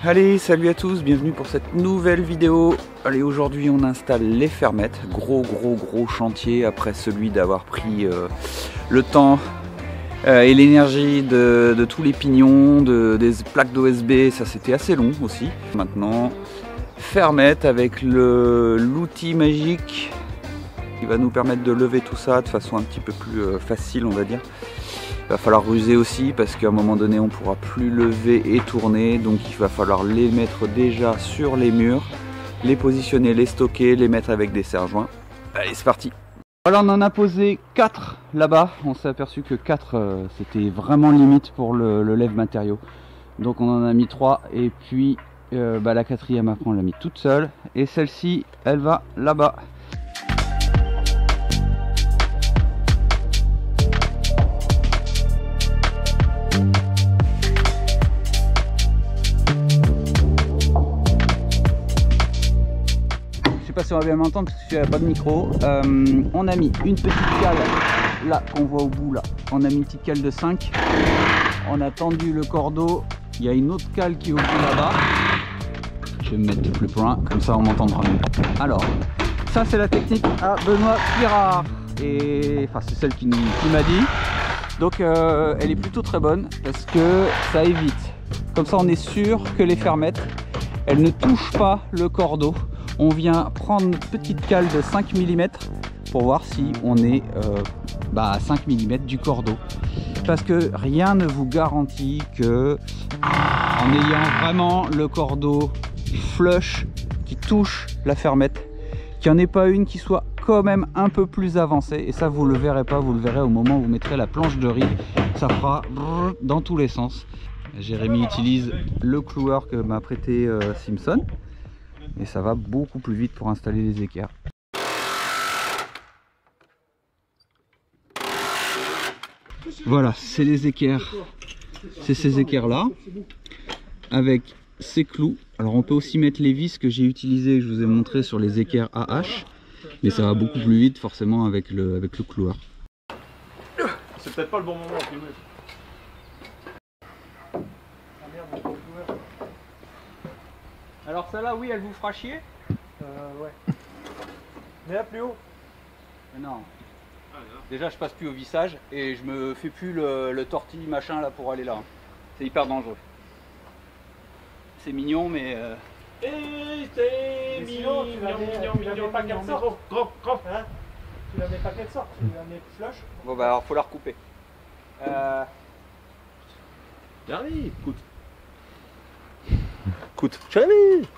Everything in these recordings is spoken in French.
Allez, salut à tous, bienvenue pour cette nouvelle vidéo. Allez, aujourd'hui on installe les fermettes. Gros chantier après celui d'avoir pris le temps et l'énergie de tous les pignons, des plaques d'OSB. Ça c'était assez long aussi. Maintenant, fermettes avec l'outil magique qui va nous permettre de lever tout ça de façon un petit peu plus facile, on va dire. Il va falloir ruser aussi parce qu'à un moment donné on ne pourra plus lever et tourner, donc il va falloir les mettre déjà sur les murs, les positionner, les stocker, les mettre avec des serre-joints. Allez, c'est parti. Voilà, on en a posé 4 là-bas. On s'est aperçu que 4 c'était vraiment limite pour le lève matériaux, donc on en a mis 3 et puis la quatrième après on l'a mis toute seule et celle-ci elle va là-bas. Je sais pas si on va bien m'entendre parce qu'il n'y a pas de micro. On a mis une petite cale là qu'on voit au bout là. On a mis une petite cale de 5. On a tendu le cordeau. Il y a une autre cale qui est au bout là-bas. Je vais me mettre plus loin, comme ça on m'entendra mieux. Alors, ça c'est la technique à Benoît Pirard. Et enfin c'est celle qui m'a dit. Donc elle est plutôt très bonne parce que ça évite. Comme ça on est sûr que les fermettes, elles ne touchent pas le cordeau. On vient prendre notre petite cale de 5 mm pour voir si on est à 5 mm du cordeau. Parce que rien ne vous garantit que en ayant vraiment le cordeau flush qui touche la fermette, qu'il n'y en ait pas une qui soit quand même un peu plus avancée. Et ça vous le verrez pas, vous le verrez au moment où vous mettrez la planche de riz. Ça fera dans tous les sens. Jérémy utilise le cloueur que m'a prêté Simpson. Et ça va beaucoup plus vite pour installer les équerres. Voilà, c'est les équerres. C'est ces équerres là avec ces clous. Alors on peut aussi mettre les vis que j'ai utilisées, que je vous ai montré sur les équerres AH, mais ça va beaucoup plus vite forcément avec le cloueur. C'est peut-être pas le bon moment à filmer. Alors celle-là, oui, elle vous fera chier? Ouais. Mais là plus haut. Non. Déjà, je passe plus au vissage et je me fais plus le tortille machin là pour aller là. C'est hyper dangereux. C'est mignon, mais. Et c'est mignon, tu la mets pas qu'elle sorte. Gros. Hein? Tu la mets pas qu'elle sorte, tu la mets flush. Bon bah alors faut la recouper. J'arrive, écoute. J'arrive.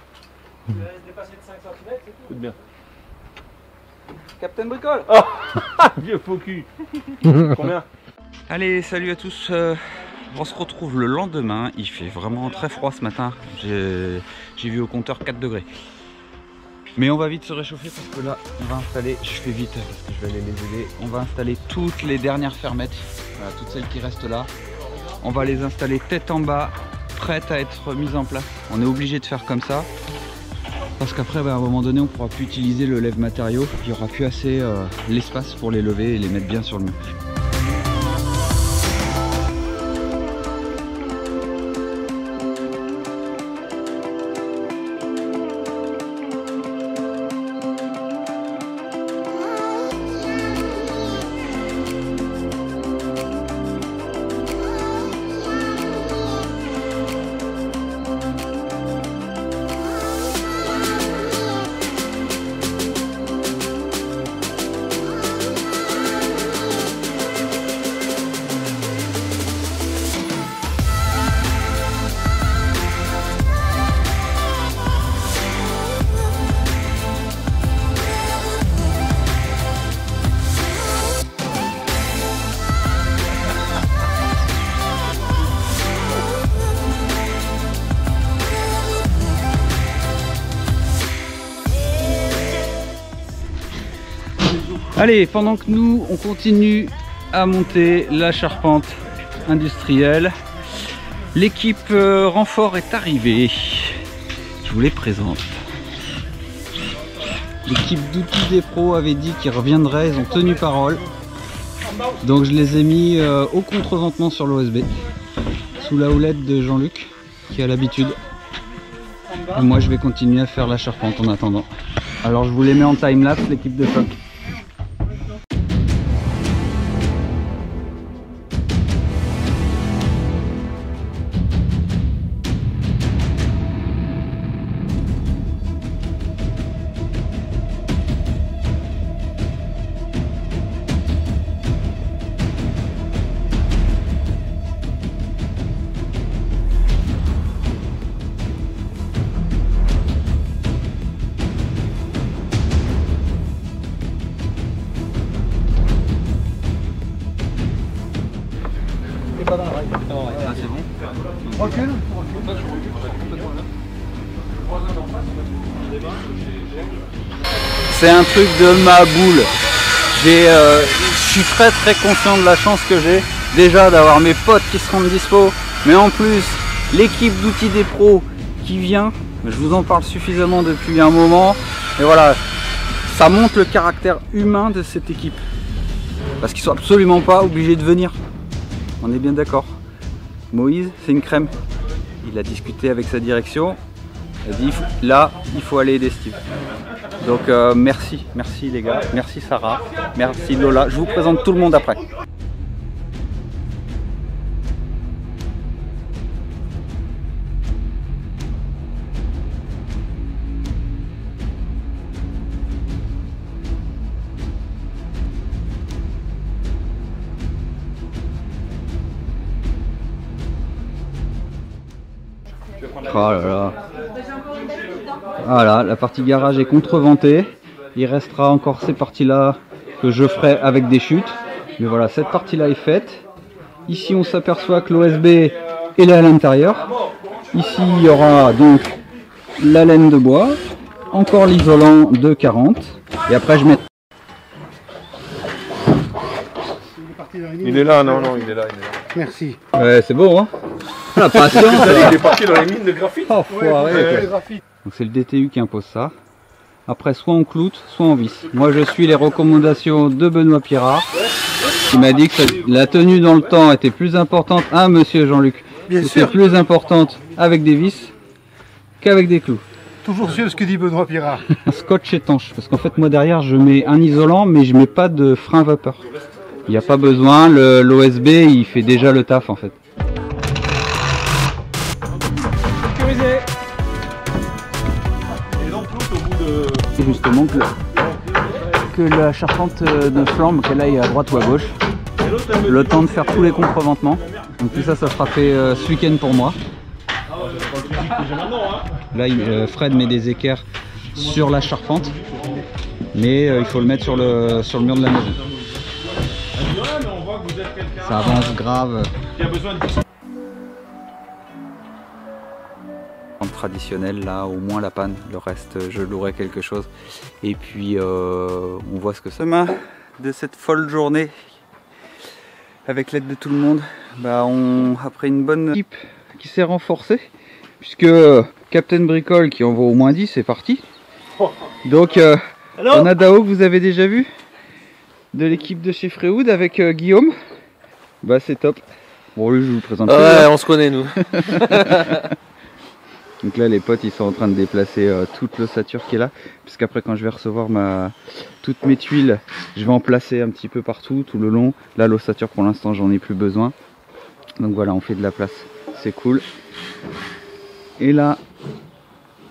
Tu la laisses dépasser de 5 cm, c'est tout. Écoute bien. Captain Bricole. Oh, vieux faux cul. Combien? Allez, salut à tous. On se retrouve le lendemain. Il fait vraiment très froid ce matin. J'ai vu au compteur 4 degrés. Mais on va vite se réchauffer parce que là, on va installer. Je fais vite parce que je vais aller les aider. On va installer toutes les dernières fermettes. Voilà, toutes celles qui restent là. On va les installer tête en bas, prêtes à être mises en place. On est obligé de faire comme ça. Parce qu'après, à un moment donné, on ne pourra plus utiliser le lève matériaux. Il n'y aura plus assez l'espace pour les lever et les mettre bien sur le mur. Allez, pendant que nous on continue à monter la charpente industrielle, l'équipe renfort est arrivée. Je vous les présente. L'équipe d'outils des pros avait dit qu'ils reviendraient, ils ont tenu parole. Donc je les ai mis au contreventement sur l'OSB, sous la houlette de Jean-Luc, qui a l'habitude. Et moi je vais continuer à faire la charpente en attendant. Alors je vous les mets en time-lapse, l'équipe de choc. C'est bon. Recule. C'est un truc de ma boule. Je suis très conscient de la chance que j'ai déjà d'avoir mes potes qui se rendent dispo, mais en plus l'équipe d'outils des pros qui vient. Je vous en parle suffisamment depuis un moment et voilà, ça montre le caractère humain de cette équipe parce qu'ils sont absolument pas obligés de venir. On est bien d'accord. Moïse, c'est une crème. Il a discuté avec sa direction. Il a dit là, il faut aller aider Steve. Donc merci les gars, merci Sarah, merci Lola. Je vous présente tout le monde après. Oh là là. Voilà, la partie garage est contreventée. Il restera encore ces parties-là que je ferai avec des chutes. Mais voilà, cette partie-là est faite. Ici, on s'aperçoit que l'OSB est là à l'intérieur. Ici, il y aura donc la laine de bois, encore l'isolant de 40. Et après, je mets... Il est là, non, il est là. Merci. Ouais, c'est beau, hein? La patience. Il est parti dans les mines de graphite. Oh, donc c'est le DTU qui impose ça. Après, soit on cloute, soit on visse. Moi, je suis les recommandations de Benoît Pirard, qui m'a dit que la tenue dans le temps était plus importante, hein, monsieur Jean-Luc, c'est plus importante avec des vis qu'avec des clous. Toujours sûr ce que dit Benoît Pirard. Un scotch étanche, parce qu'en fait, moi derrière, je mets un isolant, mais je mets pas de frein vapeur. Il n'y a pas besoin, l'OSB, il fait déjà le taf en fait. Sécurisé. Et donc l'autre au bout de... C'est justement que la charpente ne flambe, qu'elle aille à droite ou à gauche. Le temps de faire tous les contreventements. Donc tout ça, ça sera fait ce week-end pour moi. Là, Fred met des équerres sur la charpente, mais il faut le mettre sur le mur de la maison. Ça avance grave. Traditionnel là, au moins la panne, le reste je louerai quelque chose et puis on voit ce que ça m'a de cette folle journée avec l'aide de tout le monde. Après une bonne équipe qui s'est renforcée puisque Captain Bricole qui envoie au moins 10 est parti, donc on a Dao que vous avez déjà vu de l'équipe de chez Freewood avec Guillaume. C'est top. Bon, lui je vous le présente. Ouais, on se connaît nous. Donc là les potes ils sont en train de déplacer toute l'ossature qui est là, puisqu'après quand je vais recevoir toutes mes tuiles, je vais en placer un petit peu partout, tout le long. Là l'ossature pour l'instant j'en ai plus besoin. Donc voilà, on fait de la place, c'est cool. Et là,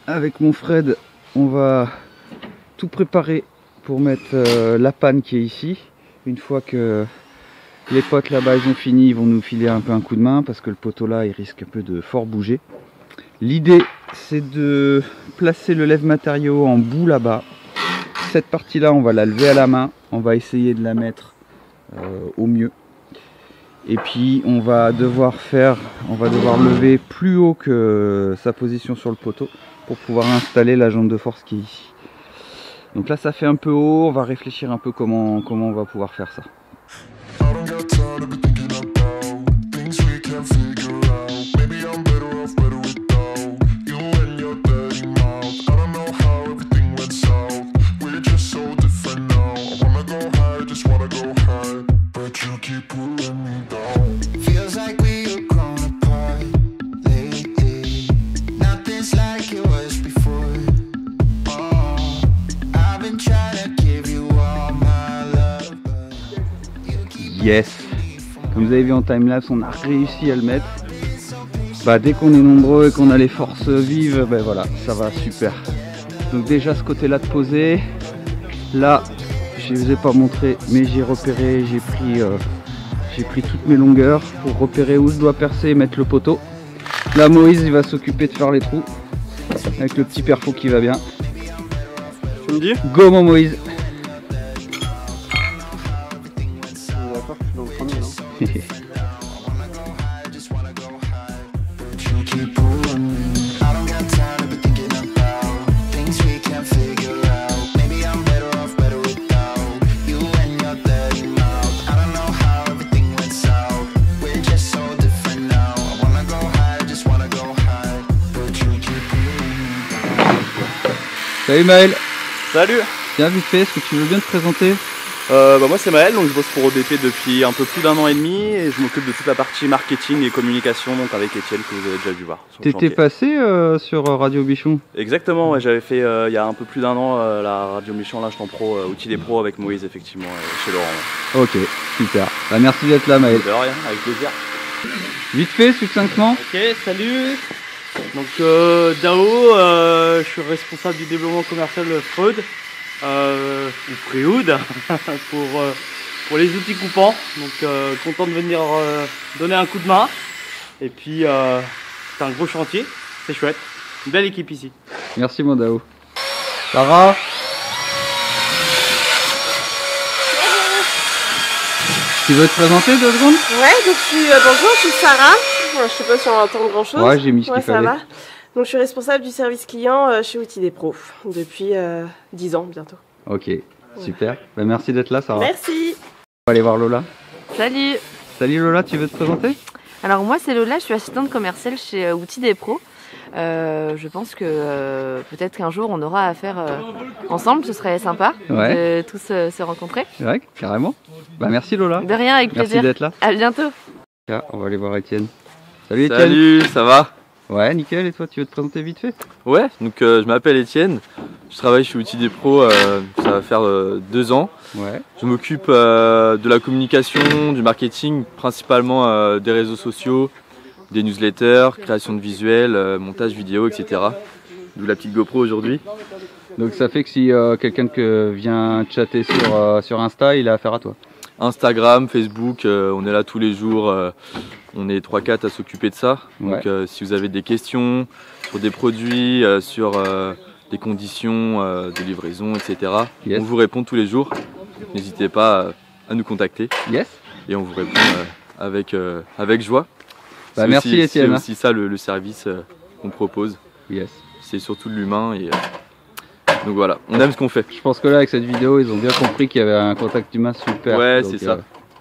avec mon Fred, on va tout préparer pour mettre la panne qui est ici. Une fois que les potes là-bas ils ont fini, ils vont nous filer un peu un coup de main, parce que le poteau là il risque un peu de fort bouger. L'idée c'est de placer le lève-matériaux en bout là-bas. Cette partie là on va la lever à la main, on va essayer de la mettre au mieux. Et puis on va devoir lever plus haut que sa position sur le poteau pour pouvoir installer la jambe de force qui est ici. Donc là ça fait un peu haut, on va réfléchir un peu comment on va pouvoir faire ça. Feels like we are grown apart lately. Nothing's like it was Yes. Comme vous avez vu en timelapse, on a réussi à le mettre. Bah, dès qu'on est nombreux et qu'on a les forces vives, ben voilà, ça va super. Donc déjà ce côté-là de poser. Là, je ne vous ai pas montré, mais j'ai repéré, j'ai pris toutes mes longueurs pour repérer où je dois percer et mettre le poteau. Là, Moïse, il va s'occuper de faire les trous avec le petit perfo qui va bien. Tu me dis? Go mon Moïse. D'accord, je suis dans le premier, non? Salut Maël. Salut. Tiens, vite fait, est-ce que tu veux bien te présenter? Moi c'est Maël, donc je bosse pour ODP depuis un peu plus d'1 an et demi et je m'occupe de toute la partie marketing et communication donc avec Étienne que vous avez déjà dû voir. T'étais passé sur Radio Bichon? Exactement, ouais, j'avais fait il y a un peu plus d'1 an la Radio Bichon, l'instant pro, outils des pros avec Moïse effectivement chez Laurent. Ouais. Ok, super. Bah, merci d'être là Maël. De rien, avec plaisir. Vite fait, succinctement. Ok, salut. Donc Dao, je suis responsable du développement commercial de Freud, ou Freud, pour les outils coupants. Donc content de venir donner un coup de main. Et puis c'est un gros chantier, c'est chouette. Une belle équipe ici. Merci mon Dao. Sarah. Tu veux te présenter 2 secondes? Ouais, donc bonjour, je suis Sarah. Je sais pas si on entend grand chose. Ouais, j'ai mis ce qu'il ça fallait. va. Donc je suis responsable du service client chez Outils des Pros depuis 10 ans bientôt. Ok, super. Bah, merci d'être là Sarah. Merci. On va aller voir Lola. Salut. Salut Lola, tu veux te présenter? Alors moi c'est Lola, je suis assistante commerciale chez Outils des Pros. Je pense que peut-être qu'un jour on aura à faire ensemble, ce serait sympa de tous se rencontrer. Ouais, carrément. Bah merci Lola. De rien, avec plaisir. Merci d'être là. À bientôt. Tiens, on va aller voir Étienne. Salut Étienne. Salut, ça va? Ouais, nickel. Et toi, tu veux te présenter vite fait? Ouais, donc je m'appelle Étienne. Je travaille chez Outils des Pros, ça va faire 2 ans. Ouais. Je m'occupe de la communication, du marketing, principalement des réseaux sociaux, des newsletters, création de visuels, montage vidéo, etc. D'où la petite GoPro aujourd'hui. Donc ça fait que si quelqu'un vient chatter sur Insta, il a affaire à toi. Instagram, Facebook, on est là tous les jours. On est 3-4 à s'occuper de ça. Donc si vous avez des questions sur des produits, sur des conditions de livraison, etc. Yes. On vous répond tous les jours. N'hésitez pas à nous contacter. Yes. Et on vous répond avec joie. Bah, merci Étienne. C'est aussi ça le service qu'on propose. Yes. C'est surtout de l'humain et donc voilà, on aime ce qu'on fait. Je pense que là avec cette vidéo ils ont bien compris qu'il y avait un contact humain super. Ouais, donc,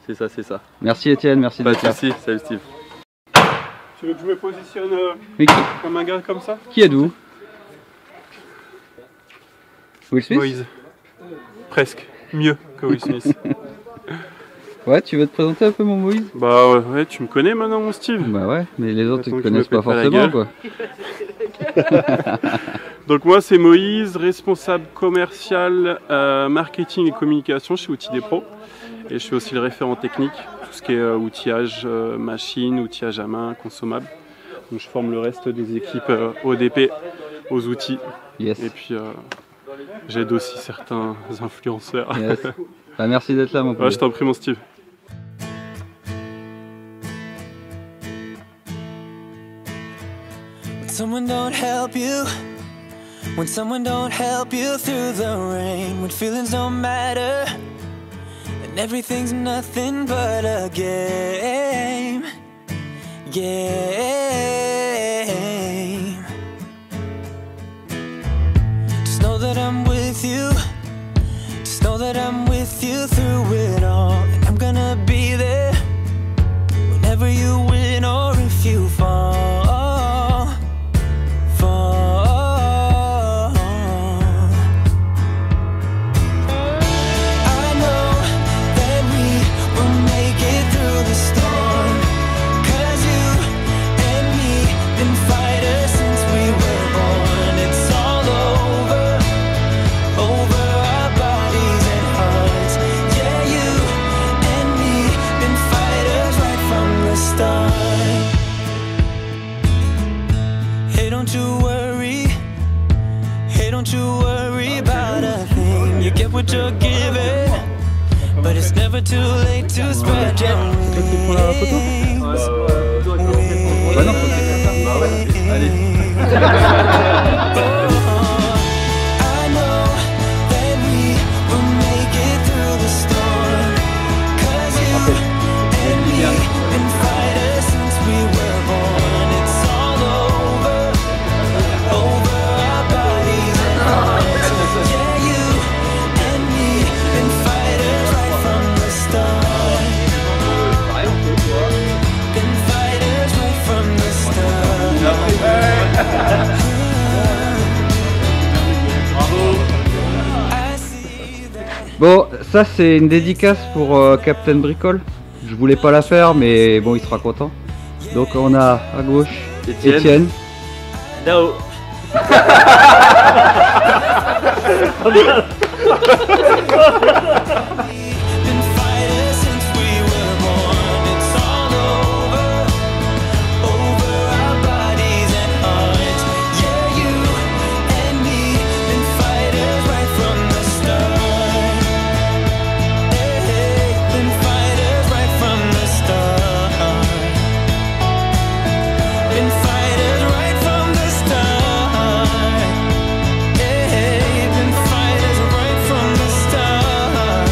c'est ça. Merci Étienne, merci Pas d'être de là. soucis, salut Steve. Tu veux que je me positionne Mais comme un gars comme ça? qui êtes-vous? Will Smith? Moïse. Presque. Mieux que Will Smith. Ouais, tu veux te présenter un peu mon Moïse? Bah ouais, tu me connais maintenant mon Steve. Bah ouais, mais les autres ils Attends te que je connaissent me pas pète pas la forcément gueule. quoi. Donc moi c'est Moïse, responsable commercial, marketing et communication chez Outils des Pros. Et je suis aussi le référent technique, tout ce qui est outillage machine, outillage à main, consommable. Donc je forme le reste des équipes ODP aux outils. Yes. Et puis j'aide aussi certains influenceurs. Yes. Bah, merci d'être là mon pote. Ouais, je t'en prie mon Steve. Someone don't help you, when someone don't help you through the rain, when feelings don't matter, and everything's nothing but a game. Just know that I'm with you, just know that I'm with you through it all, and I'm gonna be there whenever you win or if you fall. Yeah, you what you're giving, but it's never too late to spread your wings. Bah non, faut que tu fasses ça. Bah ouais, allez. I know that we will make it through the storm, 'cause you and me been fighters since we were born. It's all over our bodies and hearts. Yeah, you and me been fighters right from the start. Been fighters right from the start. Bon, ça c'est une dédicace pour Captain Bricole. Je voulais pas la faire, mais bon, il sera content. Donc on a à gauche Étienne. Dao. Been fighters since we were born. It's all over our bodies and hearts. Yeah, you and me been fighters right from the start. Hey, been fighters right from the start. Been fighters right from the start. Hey, been fighters right from the start.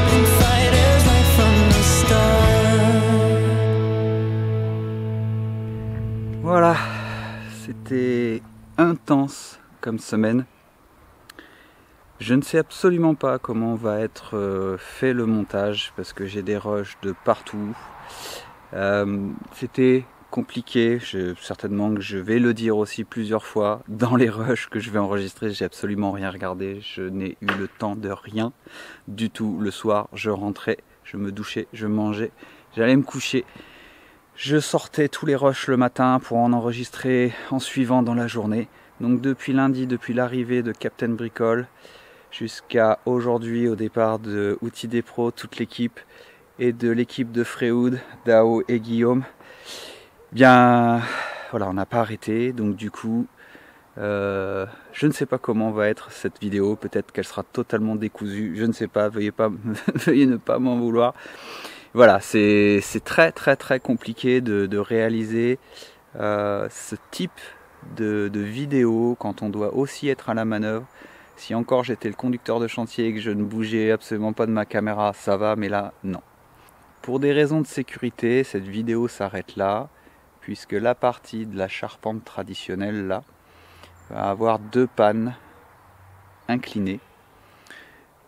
Been fighters right from the start. Voilà, c'était intense comme semaine. Je ne sais absolument pas comment va être fait le montage parce que j'ai des rushs de partout. C'était compliqué, certainement que je vais le dire aussi plusieurs fois dans les rushs que je vais enregistrer. J'ai absolument rien regardé, je n'ai eu le temps de rien du tout. Le soir, je rentrais, je me douchais, je mangeais, j'allais me coucher. Je sortais tous les rushs le matin pour en enregistrer en suivant dans la journée. Donc depuis lundi, depuis l'arrivée de Captain Bricole jusqu'à aujourd'hui au départ de Outils des Pros, toute l'équipe et de l'équipe de Freud, Dao et Guillaume, bien voilà, on n'a pas arrêté. Donc du coup, je ne sais pas comment va être cette vidéo. Peut-être qu'elle sera totalement décousue. Je ne sais pas, veuillez ne pas m'en vouloir. Voilà, c'est très compliqué de réaliser ce type de vidéo quand on doit aussi être à la manœuvre. Si encore j'étais le conducteur de chantier et que je ne bougeais absolument pas de ma caméra, ça va, mais là, non. Pour des raisons de sécurité, cette vidéo s'arrête là, puisque la partie de la charpente traditionnelle, là, va avoir 2 pannes inclinées.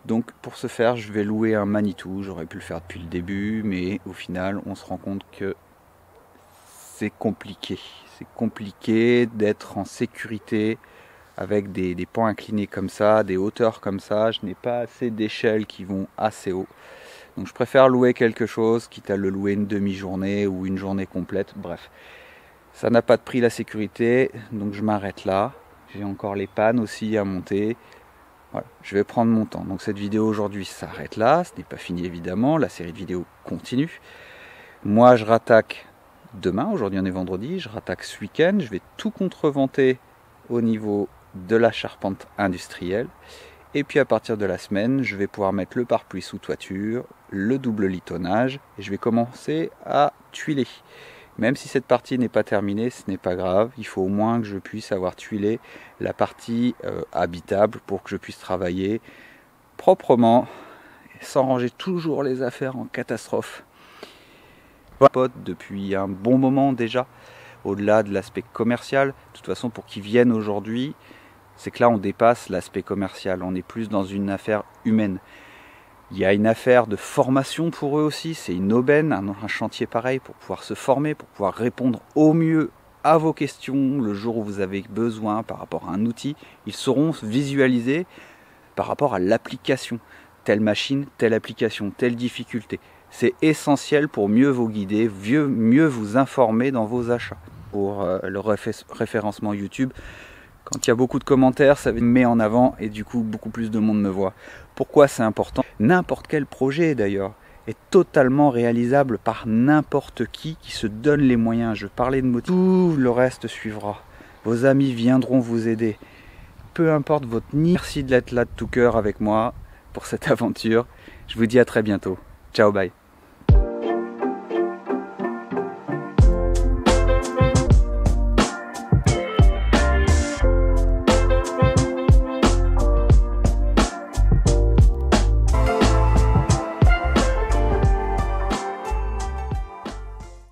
Donc pour ce faire, je vais louer un Manitou. J'aurais pu le faire depuis le début, mais au final, on se rend compte que c'est compliqué. C'est compliqué d'être en sécurité avec des pans inclinés comme ça, des hauteurs comme ça. Je n'ai pas assez d'échelles qui vont assez haut. Donc je préfère louer quelque chose, quitte à le louer une demi-journée ou une journée complète. Bref, ça n'a pas de prix la sécurité, donc je m'arrête là. J'ai encore les pannes aussi à monter. Voilà, je vais prendre mon temps. Donc cette vidéo aujourd'hui s'arrête là. Ce n'est pas fini évidemment. La série de vidéos continue. Moi je rattaque demain. Aujourd'hui on est vendredi. Je rattaque ce week-end. Je vais tout contreventer au niveau de la charpente industrielle. Et puis à partir de la semaine, je vais pouvoir mettre le pare-pluie sous toiture, le double litonnage. Et je vais commencer à tuiler. Même si cette partie n'est pas terminée, ce n'est pas grave. Il faut au moins que je puisse avoir tuilé la partie habitable pour que je puisse travailler proprement, sans ranger toujours les affaires en catastrophe. Voilà, depuis un bon moment déjà, au-delà de l'aspect commercial. De toute façon, pour qu'ils viennent aujourd'hui, c'est que là on dépasse l'aspect commercial. On est plus dans une affaire humaine. Il y a une affaire de formation pour eux aussi, c'est une aubaine, un chantier pareil pour pouvoir se former, pour pouvoir répondre au mieux à vos questions le jour où vous avez besoin par rapport à un outil. Ils sauront visualiser par rapport à l'application, telle machine, telle application, telle difficulté. C'est essentiel pour mieux vous guider, mieux vous informer dans vos achats. Pour le référencement YouTube, quand il y a beaucoup de commentaires, ça me met en avant et du coup beaucoup plus de monde me voit. Pourquoi c'est important? N'importe quel projet d'ailleurs est totalement réalisable par n'importe qui se donne les moyens. Je parlais de motifs, tout le reste suivra. Vos amis viendront vous aider. peu importe votre niveau. Merci d'être là de tout cœur avec moi pour cette aventure. Je vous dis à très bientôt. Ciao, bye.